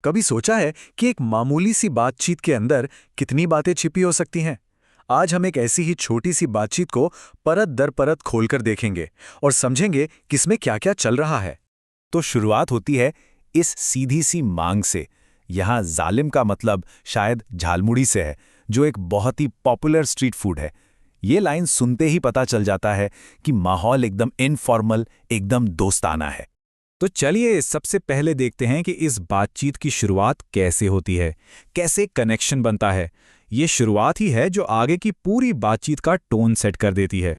कभी सोचा है कि एक मामूली सी बातचीत के अंदर कितनी बातें छिपी हो सकती हैं? आज हम एक ऐसी ही छोटी सी बातचीत को परत दर परत खोलकर देखेंगे और समझेंगे कि इसमें क्या-क्या चल रहा है। तो शुरुआत होती है इस सीधी सी मांग से। यहाँ जालिम का मतलब शायद झालमुड़ी से है, जो एक बहुत ही पॉपुलर स्ट्रीट फूड है। ये लाइन सुनते ही पता चल जाता है कि माहौल एकदम इनफॉर्मल, एकदम दोस्ताना है। तो चलिए सबसे पहले देखते हैं कि इस बातचीत की शुरुआत कैसे होती है, कैसे कनेक्शन बनता है। ये शुरुआत ही है जो आगे की पूरी बातचीत का टोन सेट कर देती है।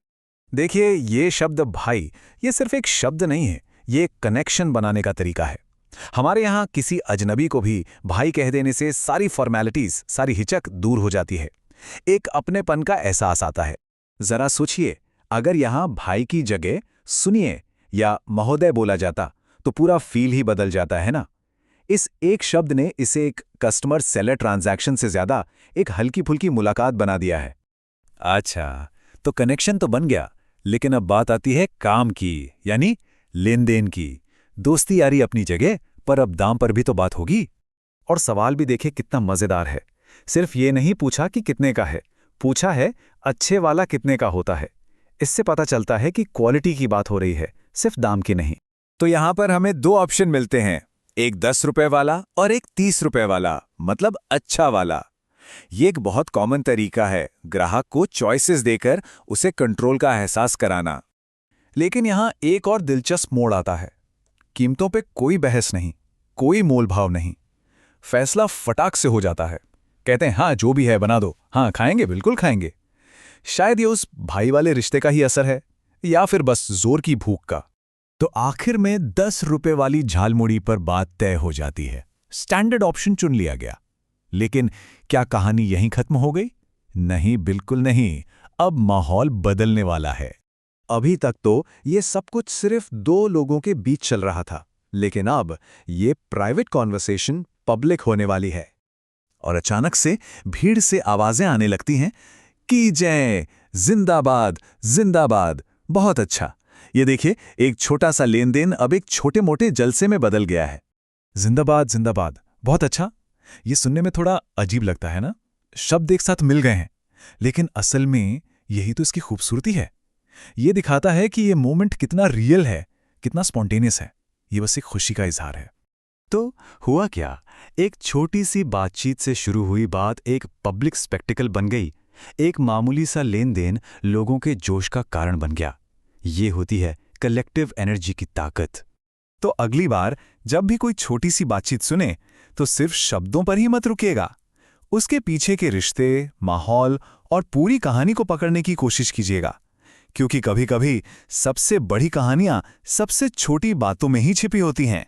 देखिए, ये शब्द भाई, ये सिर्फ एक शब्द नहीं है, ये एक कनेक्शन बनाने का तरीका है। हमारे यहाँ किसी अजनबी को भी भाई कह देने से सारी फॉर्मेलिटीज, सारी हिचक दूर हो जाती है। एक अपनेपन का एहसास आता है। जरा सोचिए, अगर यहाँ भाई की जगह सुनिए या महोदय बोला जाता तो पूरा फील ही बदल जाता है ना। इस एक शब्द ने इसे एक कस्टमर सेलर ट्रांजैक्शन से ज्यादा एक हल्की फुल्की मुलाकात बना दिया है। अच्छा, तो कनेक्शन तो बन गया, लेकिन अब बात आती है काम की, यानी लेन देन की। दोस्ती यारी अपनी जगह, पर अब दाम पर भी तो बात होगी। और सवाल भी देखे कितना मजेदार है। सिर्फ ये नहीं पूछा कि कितने का है, पूछा है अच्छे वाला कितने का होता है। इससे पता चलता है कि क्वालिटी की बात हो रही है, सिर्फ दाम की नहीं। तो यहाँ पर हमें दो ऑप्शन मिलते हैं, एक 10 रुपए वाला और एक 30 रुपए वाला, मतलब अच्छा वाला। ये एक बहुत कॉमन तरीका है ग्राहक को चॉइसेस देकर उसे कंट्रोल का एहसास कराना। लेकिन यहाँ एक और दिलचस्प मोड़ आता है। कीमतों पे कोई बहस नहीं, कोई मोलभाव नहीं। फैसला फटाक से हो जाता है। कहते हैं हाँ, जो भी है बना दो, हाँ खाएंगे, बिल्कुल खाएंगे। शायद ये उस भाई वाले रिश्ते का ही असर है, या फिर बस जोर की भूख का। तो आखिर में 10 रुपए वाली झालमुड़ी पर बात तय हो जाती है। स्टैंडर्ड ऑप्शन चुन लिया गया। लेकिन क्या कहानी यहीं खत्म हो गई? नहीं, बिल्कुल नहीं। अब माहौल बदलने वाला है। अभी तक तो ये सब कुछ सिर्फ दो लोगों के बीच चल रहा था, लेकिन अब ये प्राइवेट कॉन्वर्सेशन पब्लिक होने वाली है। और अचानक से भीड़ से आवाजें आने लगती हैं कि जय, जिंदाबाद, जिंदाबाद। बहुत अच्छा। ये देखिए, एक छोटा सा लेन देन अब एक छोटे मोटे जलसे में बदल गया है। जिंदाबाद जिंदाबाद, बहुत अच्छा। ये सुनने में थोड़ा अजीब लगता है ना, शब्द एक साथ मिल गए हैं। लेकिन असल में यही तो इसकी खूबसूरती है। ये दिखाता है कि ये मोमेंट कितना रियल है, कितना स्पॉन्टेनियस है। ये बस एक खुशी का इजहार है। तो हुआ क्या? एक छोटी सी बातचीत से शुरू हुई बात एक पब्लिक स्पेक्टिकल बन गई। एक मामूली सा लेन देन लोगों के जोश का कारण बन गया। ये होती है कलेक्टिव एनर्जी की ताकत। तो अगली बार जब भी कोई छोटी सी बातचीत सुने, तो सिर्फ शब्दों पर ही मत रुकिएगा। उसके पीछे के रिश्ते, माहौल और पूरी कहानी को पकड़ने की कोशिश कीजिएगा। क्योंकि कभी-कभी सबसे बड़ी कहानियां सबसे छोटी बातों में ही छिपी होती हैं।